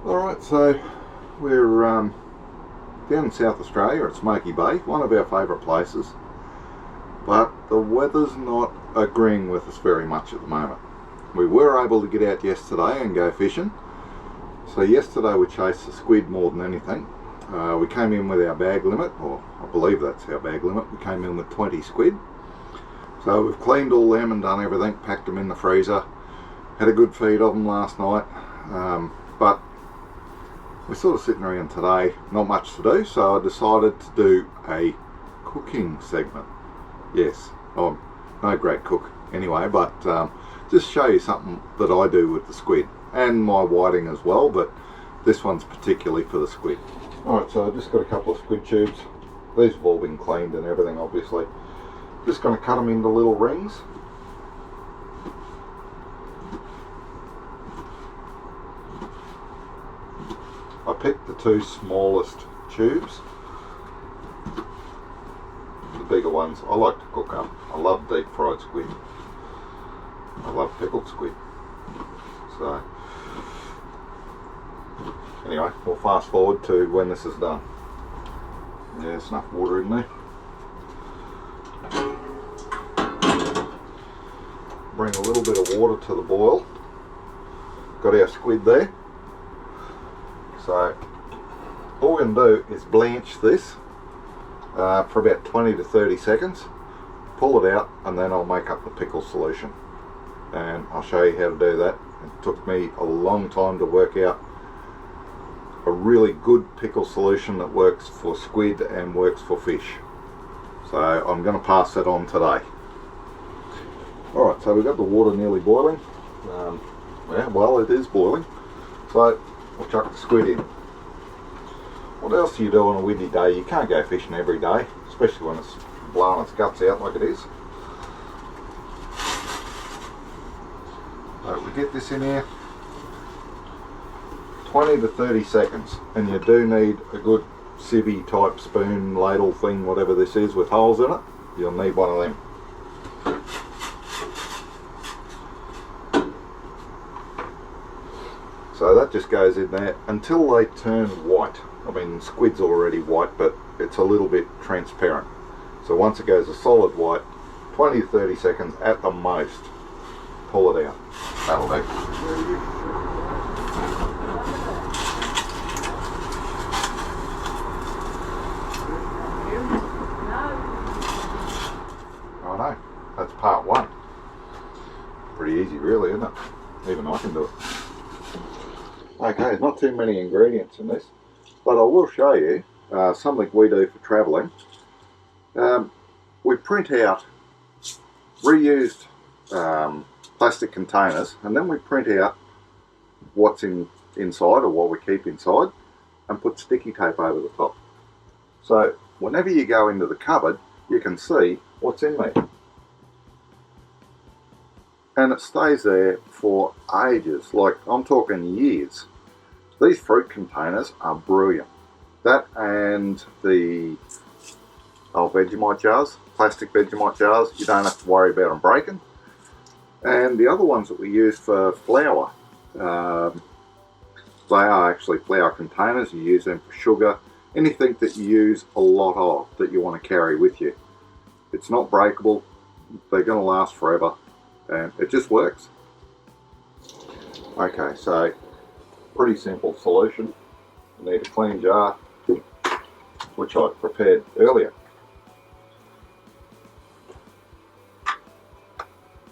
Alright, so we're down in South Australia at Smokey Bay, one of our favourite places, but the weather's not agreeing with us very much at the moment. We were able to get out yesterday and go fishing, so yesterday we chased the squid more than anything. We came in with our bag limit, or I believe that's our bag limit. We came in with 20 squid, so we've cleaned all them and done everything, packed them in the freezer, had a good feed of them last night, but we're sort of sitting around today, not much to do, so I decided to do a cooking segment. Yes, I'm no great cook anyway, but just show you something that I do with the squid, and my whiting as well, but this one's particularly for the squid. Alright, so I've just got a couple of squid tubes. These have all been cleaned and everything, obviously. Just going to cut them into little rings. I picked the two smallest tubes. The bigger ones I like to cook up. I love deep fried squid. I love pickled squid. So anyway, we'll fast forward to when this is done. Yeah, there's enough water in there. Bring a little bit of water to the boil. Got our squid there. So all we're going to do is blanch this for about 20 to 30 seconds, pull it out, and then I'll make up the pickle solution, and I'll show you how to do that. It took me a long time to work out a really good pickle solution that works for squid and works for fish, so I'm going to pass that on today. Alright, so we've got the water nearly boiling. Yeah, well, it is boiling, so we'll chuck the squid in. What else do you do on a windy day? You can't go fishing every day, especially when it's blowing its guts out like it is. So we get this in here, 20 to 30 seconds, and you do need a good sievie type spoon, ladle thing, whatever this is with holes in it. You'll need one of them. So that just goes in there until they turn white. I mean, squid's already white, but it's a little bit transparent. So once it goes a solid white, 20 to 30 seconds at the most, pull it out. That'll do. Righto, that's part one. Pretty easy really, isn't it? Even I can do it. Okay, not too many ingredients in this, but I will show you something we do for travelling. We print out reused plastic containers, and then we print out what's inside, or what we keep inside, and put sticky tape over the top. So whenever you go into the cupboard, you can see what's in there. And it stays there for ages, like I'm talking years. These fruit containers are brilliant. That and the Vegemite jars, plastic Vegemite jars, you don't have to worry about them breaking. And the other ones that we use for flour, they are actually flour containers. You use them for sugar, anything that you use a lot of that you want to carry with you. It's not breakable, they're going to last forever, and it just works. Okay, so pretty simple solution. You need a clean jar, which I prepared earlier.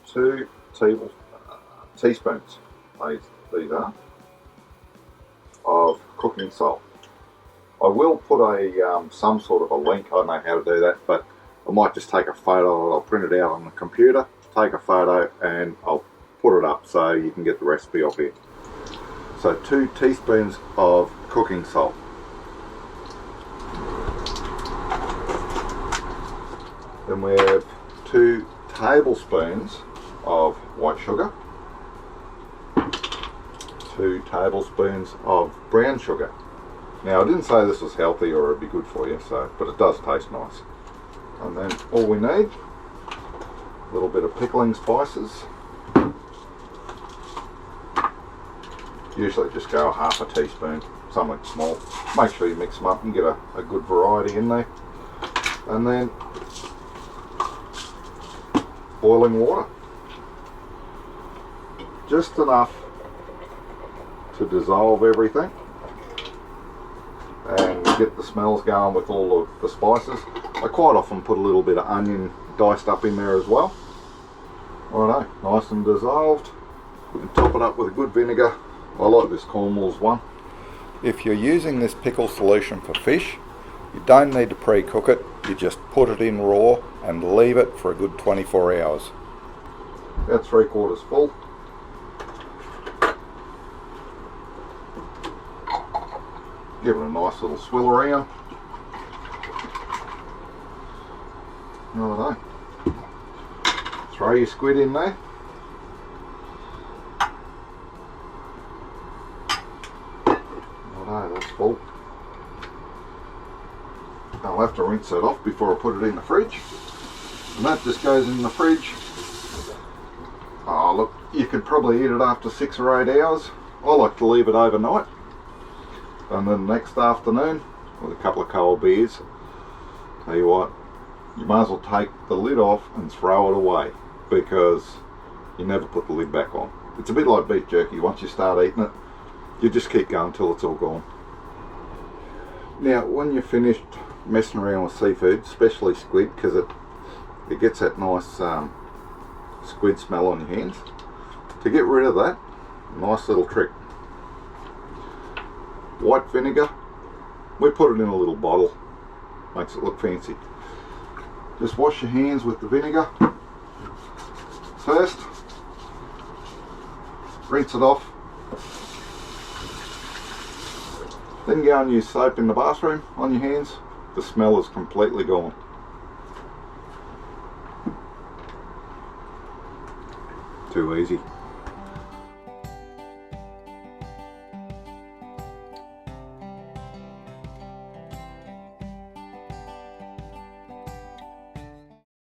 2 teaspoons, these are, of cooking salt. I will put a some sort of a link. I don't know how to do that, but I might just take a photo. I'll print it out on the computer, take a photo, and I'll put it up so you can get the recipe off here. So 2 teaspoons of cooking salt. Then we have 2 tablespoons of white sugar, 2 tablespoons of brown sugar. Now I didn't say this was healthy or it'd be good for you, so, but it does taste nice. And then all we need, a little bit of pickling spices, Usually just go half a teaspoon, something small. Make sure you mix them up and get a good variety in there. And then boiling water. Just enough to dissolve everything and get the smells going with all of the spices. I quite often put a little bit of onion diced up in there as well. Righto, nice and dissolved. We can top it up with a good vinegar. I like this Cornwall's one. If you're using this pickle solution for fish, you don't need to pre-cook it. You just put it in raw and leave it for a good 24 hours. About 3/4 full. Give it a nice little swill around. Righto. Throw your squid in there. Righto, that's full. I'll have to rinse that off before I put it in the fridge. And that just goes in the fridge. Oh look, you could probably eat it after 6 or 8 hours. I like to leave it overnight. And then the next afternoon, with a couple of cold beers, tell you what, you might as well take the lid off and throw it away, because you never put the lid back on. It's a bit like beef jerky. Once you start eating it, you just keep going until it's all gone. Now, when you're finished messing around with seafood, especially squid, because it gets that nice squid smell on your hands, to get rid of that, nice little trick. White vinegar, we put it in a little bottle, makes it look fancy. Just wash your hands with the vinegar first, rinse it off, then go and use soap in the bathroom on your hands. The smell is completely gone. Too easy.